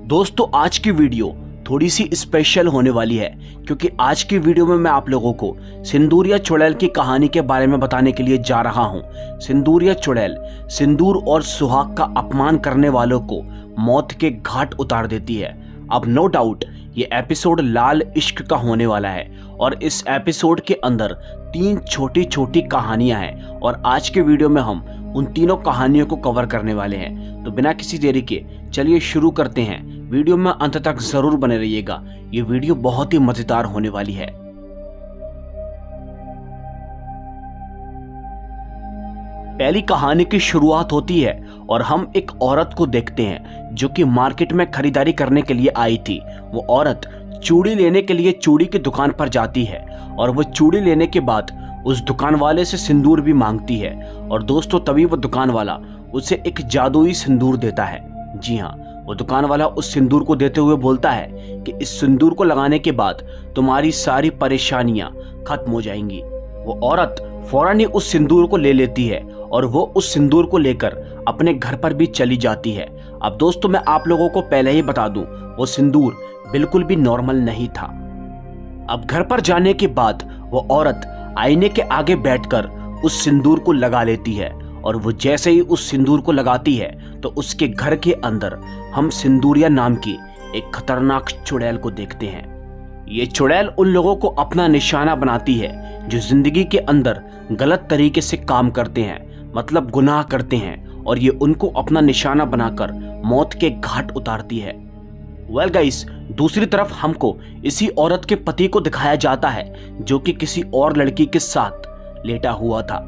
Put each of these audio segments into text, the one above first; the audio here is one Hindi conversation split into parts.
दोस्तों आज की वीडियो थोड़ी सी स्पेशल होने वाली है क्योंकि आज की वीडियो में मैं आप लोगों को सिंदूर चुड़ैल की कहानी के बारे में बताने के लिए जा रहा हूं। सिंदूर चुड़ैल सिंदूर और सुहाग का अपमान करने वालों को मौत के घाट उतार देती है। अब नो डाउट ये एपिसोड लाल इश्क का होने वाला है और इस एपिसोड के अंदर 3 छोटी छोटी कहानियां हैं और आज के वीडियो में हम उन तीनों कहानियों को कवर करने वाले हैं। तो बिना किसी देरी के चलिए शुरू करते हैं। वीडियो में अंत तक जरूर बने रहिएगा, ये वीडियो बहुत ही मजेदार होने वाली है। पहली कहानी की शुरुआत होती है और हम एक औरत को देखते हैं जो कि मार्केट में खरीदारी करने के लिए आई थी। वो औरत चूड़ी लेने के लिए चूड़ी की दुकान पर जाती है और वो चूड़ी लेने के बाद उस दुकान वाले से सिंदूर भी मांगती है और दोस्तों तभी वो दुकान वाला उसे एक जादुई सिंदूर देता है। जी हाँ, वो दुकान वाला उस सिंदूर को देते हुए बोलता है कि इस सिंदूर को लगाने के बाद तुम्हारी सारी परेशानियां खत्म हो जाएंगी। वो औरत फौरन ही उस सिंदूर को ले लेती है और वो उस सिंदूर को लेकर अपने घर पर भी चली जाती है। अब दोस्तों मैं आप लोगों को पहले ही बता दूं, वो सिंदूर बिल्कुल भी नॉर्मल नहीं था। अब घर पर जाने के बाद वो औरत आईने के आगे बैठकर उस सिंदूर को लगा लेती है और वो जैसे ही उस सिंदूर को लगाती है तो उसके घर के अंदर हम सिंदूरिया नाम की एक खतरनाक चुड़ैल को देखते हैं। ये चुड़ैल उन लोगों को अपना निशाना बनाती है जो जिंदगी के अंदर गलत तरीके से काम करते हैं, मतलब गुनाह करते हैं, और ये उनको अपना निशाना बनाकर मौत के घाट उतारती है। वेल गाइस, दूसरी तरफ हमको इसी औरत के पति को दिखाया जाता है जो कि किसी और लड़की के साथ लेटा हुआ था।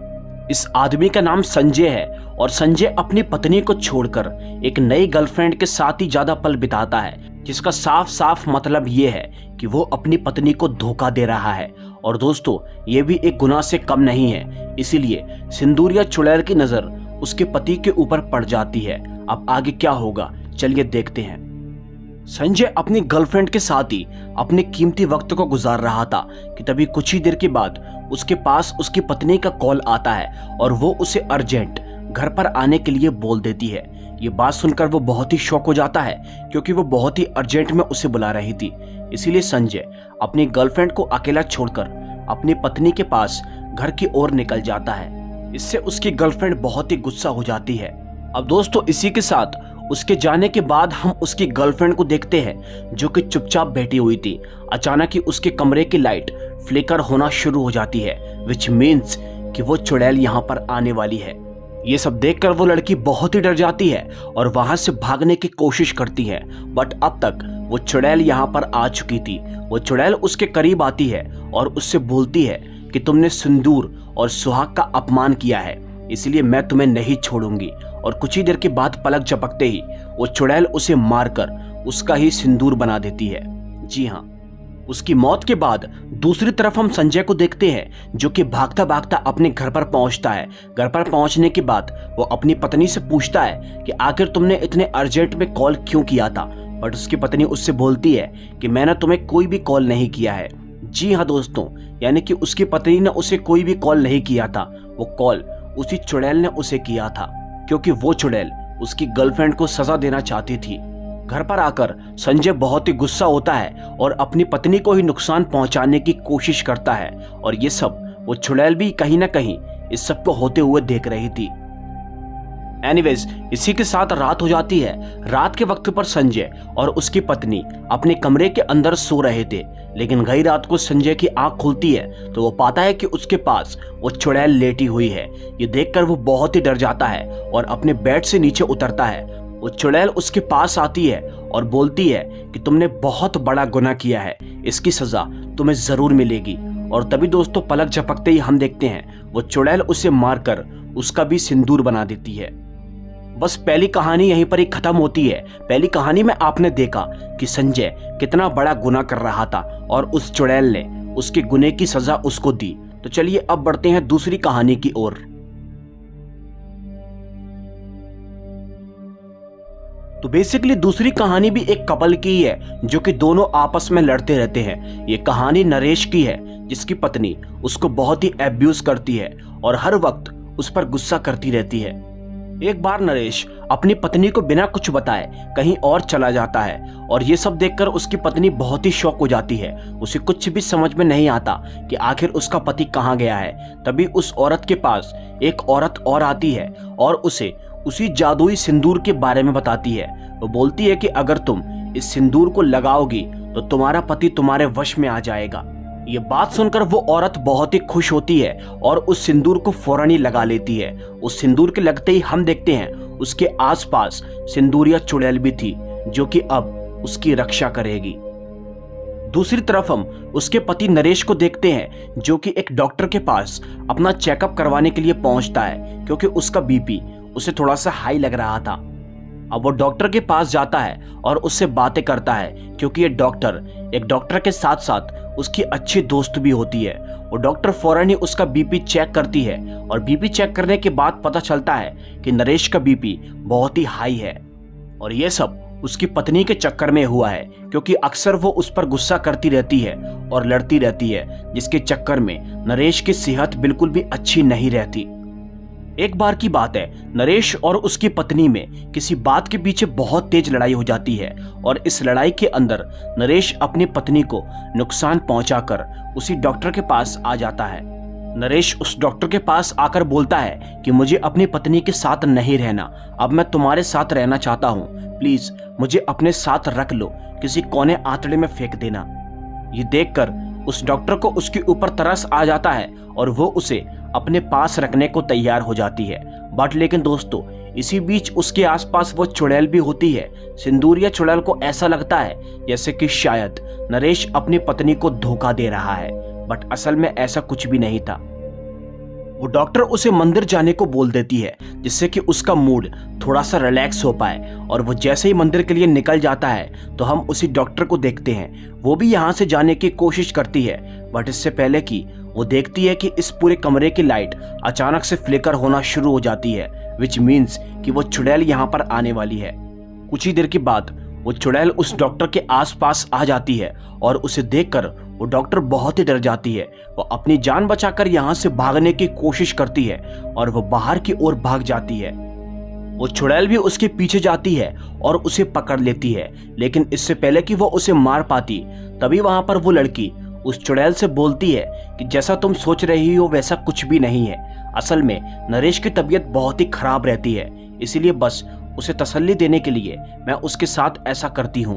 इस आदमी का नाम संजय है और संजय अपनी पत्नी को छोड़कर एक नई गर्लफ्रेंड के साथ ही ज्यादा पल बिताता है, जिसका साफ साफ मतलब ये है कि वो अपनी पत्नी को धोखा दे रहा है। और दोस्तों ये भी एक गुनाह से कम नहीं है, इसीलिए सिंदूरिया चुड़ैल की नजर उसके पति के ऊपर पड़ जाती है। अब आगे क्या होगा चलिए देखते हैं। संजय अपनी गर्लफ्रेंड के साथ ही अपने कीमती वक्त को गुजार रहा था कि तभी कुछ ही देर के बाद उसके पास उसकी पत्नी का कॉल आता है और वो उसे अर्जेंट घर पर आने के लिए बोल देती है। ये बात सुनकर वो बहुत ही शॉक हो जाता है क्योंकि वो बहुत ही अर्जेंट में उसे बुला रही थी। इसीलिए संजय अपनी गर्लफ्रेंड को अकेला छोड़कर अपनी पत्नी के पास घर की ओर निकल जाता है। इससे उसकी गर्लफ्रेंड बहुत ही गुस्सा हो जाती है। अब दोस्तों इसी के साथ उसके जाने के बाद हम उसकी गर्लफ्रेंड को देखते हैं जो कि चुपचाप बैठी हुई थी। अचानक ही उसके कमरे की लाइट फ्लिकर होना शुरू हो जाती है, विच मीन्स कि वो चुड़ैल यहाँ पर आने वाली है। ये सब देखकर वो लड़की बहुत ही डर जाती है और वहां से भागने की कोशिश करती है, बट अब तक वो चुड़ैल यहाँ पर आ चुकी थी। वो चुड़ैल उसके करीब आती है और उससे बोलती है कि तुमने सिंदूर और सुहाग का अपमान किया है, इसलिए मैं तुम्हें नहीं छोड़ूंगी। और कुछ ही देर के बाद पलक झपकते ही वो चुड़ैल उसे मारकर उसका ही सिंदूर बना देती है। जी हाँ, उसकी मौत के बाद दूसरी तरफ हम संजय को देखते हैं जो कि भागता भागता अपने घर पर पहुंचता है। घर पर पहुंचने के बाद वो अपनी पत्नी से पूछता है कि आखिर तुमने इतने अर्जेंट में कॉल क्यों किया था, बट उसकी पत्नी उससे बोलती है कि मैंने तुम्हें कोई भी कॉल नहीं किया है। जी हाँ दोस्तों, यानी कि उसकी पत्नी ने उसे कोई भी कॉल नहीं किया था, वो कॉल उसी चुड़ैल ने उसे किया था क्योंकि वो चुड़ैल उसकी गर्लफ्रेंड को सजा देना चाहती थी। घर पर आकर संजय बहुत ही गुस्सा होता है और अपनी पत्नी को ही नुकसान पहुंचाने की कोशिश करता है और ये सब वो चुड़ैल भी कहीं ना कहीं इस सब को होते हुए देख रही थी। एनीवेज, इसी के साथ रात हो जाती है। रात के वक्त पर संजय और उसकी पत्नी अपने कमरे के अंदर सो रहे थे, लेकिन गई रात को संजय की आंख खुलती है तो वो पाता है कि उसके पास वो चुड़ैल लेटी हुई है। ये देखकर वो बहुत ही डर जाता है और अपने बेड से नीचे उतरता है। वो चुड़ैल उसके पास आती है और बोलती है कि तुमने बहुत बड़ा गुनाह किया है, इसकी सजा तुम्हें जरूर मिलेगी। और तभी दोस्तों पलक झपकते ही हम देखते हैं वो चुड़ैल उसे मारकर उसका भी सिंदूर बना देती है। बस पहली कहानी यहीं पर ही खत्म होती है। पहली कहानी में आपने देखा कि संजय कितना बड़ा गुनाह कर रहा था और उस चुड़ैल ने उसके गुनाह की सजा उसको दी। तो चलिए अब बढ़ते हैं दूसरी कहानी की ओर। तो बेसिकली दूसरी कहानी भी एक कपल की ही है जो कि दोनों आपस में लड़ते रहते हैं। ये कहानी नरेश की है जिसकी पत्नी उसको बहुत ही एब्यूज करती है और हर वक्त उस पर गुस्सा करती रहती है। एक बार नरेश अपनी पत्नी को बिना कुछ बताए कहीं और चला जाता है और ये सब देखकर उसकी पत्नी बहुत ही शॉक हो जाती है। उसे कुछ भी समझ में नहीं आता कि आखिर उसका पति कहाँ गया है। तभी उस औरत के पास एक औरत और आती है और उसे उसी जादुई सिंदूर के बारे में बताती है। वो बोलती है कि अगर तुम इस सिंदूर को लगाओगी तो तुम्हारा पति तुम्हारे वश में आ जाएगा। ये बात सुनकर वो औरत बहुत ही खुश होती है और उस सिंदूर को फौरन ही लगा लेती है। उस सिंदूर के लगते ही हम देखते हैं उसके आसपास सिंदूरिया चुड़ैल भी थी जो कि अब उसकी रक्षा करेगी। दूसरी तरफ हम उसके पति नरेश को देखते हैं जो कि एक डॉक्टर के पास अपना चेकअप करवाने के लिए पहुंचता है क्योंकि उसका बीपी उसे थोड़ा सा हाई लग रहा था। अब वो डॉक्टर के पास जाता है और उससे बातें करता है क्योंकि ये डॉक्टर एक डॉक्टर के साथ साथ उसकी अच्छी दोस्त भी होती है। वो डॉक्टर फौरन ही उसका बीपी चेक करती है और बीपी चेक करने के बाद पता चलता है कि नरेश का बीपी बहुत ही हाई है और ये सब उसकी पत्नी के चक्कर में हुआ है क्योंकि अक्सर वो उस पर गुस्सा करती रहती है और लड़ती रहती है, जिसके चक्कर में नरेश की सेहत बिल्कुल भी अच्छी नहीं रहती। एक बार की बात है, नरेश और उसकी पत्नी में किसी बात के पीछे बहुत तेज लड़ाई हो जाती है और इस लड़ाई के अंदर नरेश अपनी पत्नी को नुकसान पहुंचाकर उसी डॉक्टर के पास आ जाता है। नरेश उस डॉक्टर के पास आकर बोलता है कि मुझे अपनी पत्नी के साथ नहीं रहना, अब मैं तुम्हारे साथ रहना चाहता हूँ, प्लीज मुझे अपने साथ रख लो, किसी कोने आंतड़े में फेंक देना। ये देखकर उस डॉक्टर को उसके ऊपर तरस आ जाता है और वो उसे अपने पास रखने को तैयार हो जाती है। बट लेकिन दोस्तों, इसी बीच उसके आसपास वो चुड़ैल भी होती है। सिंदूरिया चुड़ैल को ऐसा लगता है जैसे कि शायद नरेश अपनी पत्नी को धोखा दे रहा है, बट असल में ऐसा कुछ भी नहीं था। वो डॉक्टर उसे मंदिर जाने को बोल देती है जिससे कि उसका मूड थोड़ा सा रिलैक्स हो पाए और वो जैसे ही मंदिर के लिए निकल जाता है तो हम उसी डॉक्टर को देखते हैं। वो भी यहाँ से जाने की कोशिश करती है, बट इससे पहले कि वो देखती है कि इस पूरे कमरे की लाइट अचानक से फ्लिकर होना शुरू हो जाती है, विच मीन्स कि वो चुड़ैल यहाँ पर आने वाली है। कुछ ही देर के बाद वो चुड़ैल उस डॉक्टर के आसपास आ जाती है और उसे देखकर वो डॉक्टर बहुत ही डर जाती है। वो अपनी जान बचाकर यहाँ से भागने की कोशिश करती है और वो बाहर की ओर भाग जाती है। वो चुड़ैल भी उसके पीछे जाती है और उसे पकड़ लेती है, लेकिन इससे पहले कि वो उसे मार पाती तभी वहां पर वो लड़की उस चुड़ैल से बोलती है कि जैसा तुम सोच रही हो वैसा कुछ भी नहीं है। असल में नरेश की तबीयत बहुत ही खराब रहती है, इसीलिए बस उसे तसल्ली देने के लिए मैं उसके साथ ऐसा करती हूँ।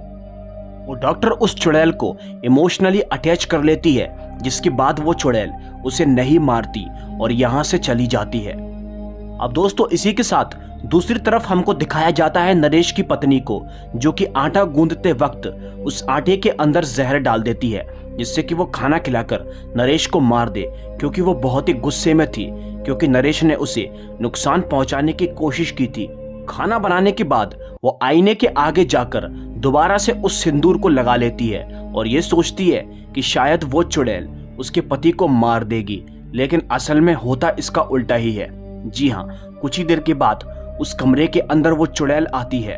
वो डॉक्टर उस चुड़ैल को इमोशनली अटैच कर लेती है, जिसके बाद वो चुड़ैल उसे नहीं मारती और यहाँ से चली जाती है। अब दोस्तों, इसी के साथ दूसरी तरफ हमको दिखाया जाता है नरेश की पत्नी को, जो कि आटा गूंदते वक्त उस आटे के अंदर जहर डाल देती है जिससे कि वो खाना खिलाकर नरेश को मार दे, क्योंकि वो बहुत ही गुस्से में थी क्योंकि नरेश ने उसे नुकसान पहुंचाने की कोशिश की थी। खाना बनाने के बाद वो आईने के आगे जाकर दोबारा से उस सिंदूर को लगा लेती है और ये सोचती है कि शायद वो चुड़ैल उसके पति को मार देगी, लेकिन असल में होता इसका उल्टा ही है। जी हाँ, कुछ ही देर के बाद उस कमरे के अंदर वो चुड़ैल आती है।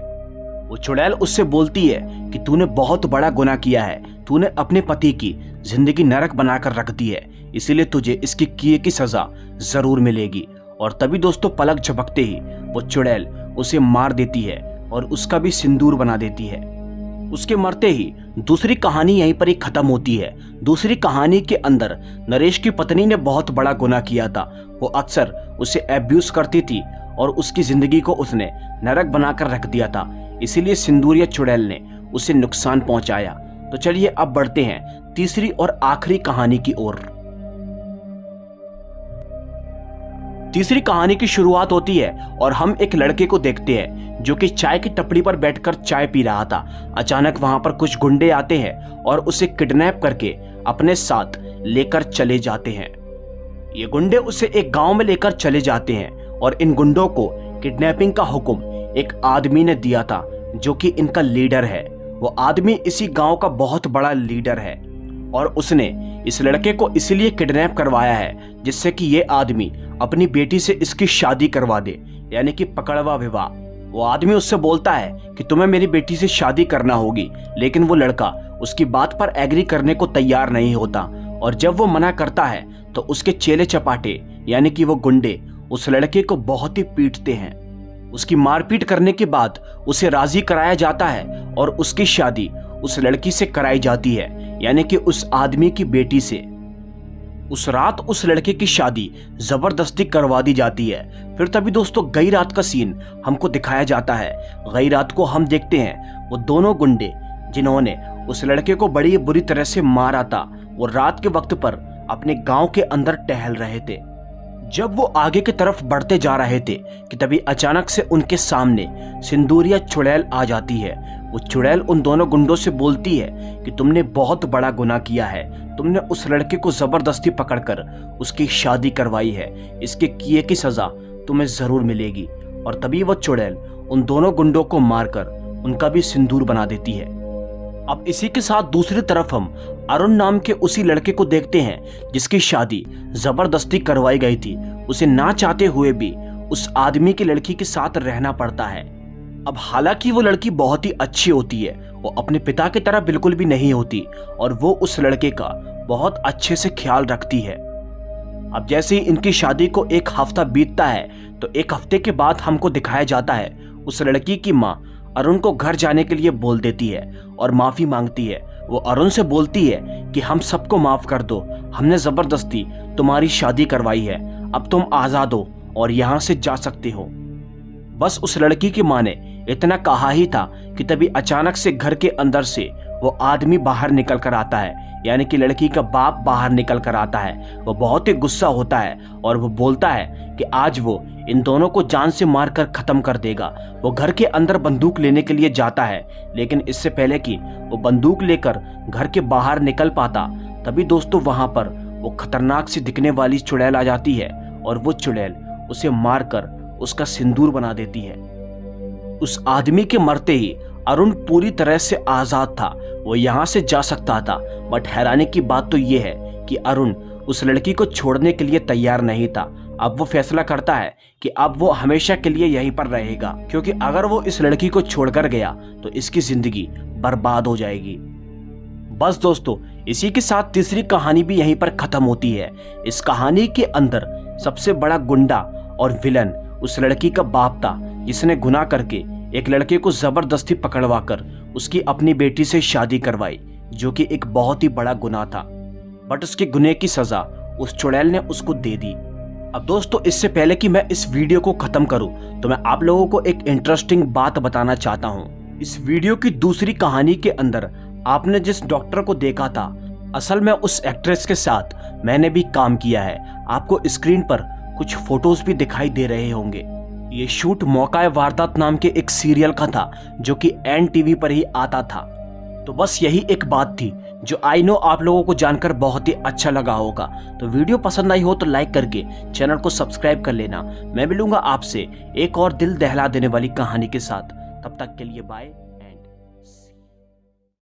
वो चुड़ैल उससे बोलती है कि तूने बहुत बड़ा गुनाह किया है, तूने अपने पति की जिंदगी नरक बनाकर रख दी है, इसीलिए तुझे इसकी किए की सजा जरूर मिलेगी। और तभी दोस्तों, पलक झपकते ही वो चुड़ैल उसे मार देती है और उसका भी सिंदूर बना देती है। उसके मरते ही दूसरी कहानी यहीं पर ही खत्म होती है। दूसरी कहानी के अंदर नरेश की पत्नी ने बहुत बड़ा गुनाह किया था। वो अक्सर उसे एब्यूज करती थी और उसकी जिंदगी को उसने नरक बनाकर रख दिया था, इसीलिए सिंदूरिया चुड़ैल ने उसे नुकसान पहुंचाया। तो चलिए अब बढ़ते हैं तीसरी और आखिरी कहानी की ओर। तीसरी कहानी की शुरुआत होती है और हम एक लड़के को देखते हैं जो कि चाय की टपरी पर बैठकर चाय पी रहा था। अचानक वहां पर कुछ गुंडे आते हैं और उसे किडनैप करके अपने साथ लेकर चले जाते हैं। ये गुंडे उसे एक गांव में लेकर चले जाते हैं और इन गुंडों को किडनैपिंग का हुक्म एक आदमी ने दिया था जो कि इनका लीडर है। वो आदमी इसी गांव का बहुत बड़ा लीडर है और उसने इस लड़के को इसलिए किडनैप करवाया है जिससे कि ये आदमी अपनी बेटी से इसकी शादी करवा दे, यानी कि पकड़वा विवाह। वो आदमी उससे बोलता है कि तुम्हें मेरी बेटी से शादी करना होगी, लेकिन वो लड़का उसकी बात पर एग्री करने को तैयार नहीं होता और जब वो मना करता है तो उसके चेले चपाटे यानी कि वो गुंडे उस लड़के को बहुत ही पीटते हैं। उसकी मारपीट करने के बाद उसे राजी कराया जाता है और उसकी शादी उस लड़की से कराई जाती है, यानी कि उस आदमी की बेटी से। उस रात उस लड़के की शादी जबरदस्ती करवा दी जाती है। फिर तभी दोस्तों गई रात का सीन हमको दिखाया जाता है। गई रात को हम देखते हैं वो दोनों गुंडे जिन्होंने उस लड़के को बड़ी बुरी तरह से मारा था, वो रात के वक्त पर अपने गांव के अंदर टहल रहे थे। जब वो आगे की तरफ बढ़ते जा रहे थे कि तभी अचानक से उनके सामने सिंदूरिया चुड़ैल आ जाती है। वो चुड़ैल उन दोनों गुंडों से बोलती है कि तुमने बहुत बड़ा गुनाह किया है, तुमने उस लड़के को जबरदस्ती पकड़कर उसकी शादी करवाई है, इसके किए की सजा तुम्हें जरूर मिलेगी। और तभी वो चुड़ैल उन दोनों गुंडों को मारकर उनका भी सिंदूर बना देती है। अब इसी के साथ दूसरी तरफ हम अरुण नाम के उसी लड़के को देखते हैं जिसकी शादी जबरदस्ती करवाई गई थी। उसे ना चाहते हुए भी उस आदमी की लड़की के साथ रहना पड़ता है। अब हालांकि वो लड़की बहुत ही अच्छी होती है, वो अपने पिता की तरह बिल्कुल भी नहीं होती और वो उस लड़के का बहुत अच्छे से ख्याल रखती है। अब जैसे ही इनकी शादी को एक हफ्ता बीतता है तो एक हफ्ते के बाद हमको दिखाया जाता है उस लड़की की माँ अरुण को घर जाने के लिए बोल देती है और माफी मांगती है। वो अरुण से बोलती है कि हम सबको माफ कर दो, हमने जबरदस्ती तुम्हारी शादी करवाई है, अब तुम आजाद हो और यहाँ से जा सकते हो। बस उस लड़की की माँ ने इतना कहा ही था कि तभी अचानक से घर के अंदर से वो आदमी बाहर निकल कर आता है, यानी कि लड़की का बाप बाहर निकल कर आता है। वो बहुत ही गुस्सा होता है और वो बोलता है कि आज वो इन दोनों को जान से मारकर खत्म कर देगा। वो घर के अंदर बंदूक लेने के लिए जाता है, लेकिन इससे पहले कि वो बंदूक लेकर घर के बाहर निकल पाता तभी दोस्तों वहां पर वो खतरनाक सी दिखने वाली चुड़ैल आ जाती है और वो चुड़ैल उसे मारकर उसका सिंदूर बना देती है। उस आदमी के मरते ही अरुण पूरी तरह से आजाद था, वो यहाँ से जा सकता था। बट हैरानी की बात तो ये है कि अरुण उस लड़की को छोड़ने के लिए तैयार नहीं था। अब वो फैसला करता है कि अब वो हमेशा के लिए यहीं पर रहेगा, क्योंकि अगर वो इस लड़की को छोड़कर गया तो इसकी जिंदगी बर्बाद हो जाएगी। बस दोस्तों इसी के साथ तीसरी कहानी भी यहीं पर खत्म होती है। इस कहानी के अंदर सबसे बड़ा गुंडा और विलन उस लड़की का बाप था, जिसने गुनाह करके एक लड़के को जबरदस्ती पकड़वाकर उसकी अपनी बेटी से शादी करवाई, जो कि एक बहुत ही बड़ा गुनाह था। बट उसके गुनाह की सजा उस चुड़ैल ने उसको दे दी। अब दोस्तों इससे पहले कि मैं इस वीडियो को खत्म करूं तो मैं आप लोगों को एक इंटरेस्टिंग बात बताना चाहता हूं। इस वीडियो की दूसरी कहानी के अंदर आपने जिस डॉक्टर को देखा था, असल में उस एक्ट्रेस के साथ मैंने भी काम किया है। आपको स्क्रीन पर कुछ फोटोज भी दिखाई दे रहे होंगे। ये शूट मौका वारदात नाम के एक सीरियल का था जो कि NTV पर ही आता था। तो बस यही एक बात थी जो आई नो आप लोगों को जानकर बहुत ही अच्छा लगा होगा। तो वीडियो पसंद आई हो तो लाइक करके चैनल को सब्सक्राइब कर लेना। मैं मिलूंगा आपसे एक और दिल दहला देने वाली कहानी के साथ। तब तक के लिए बाय।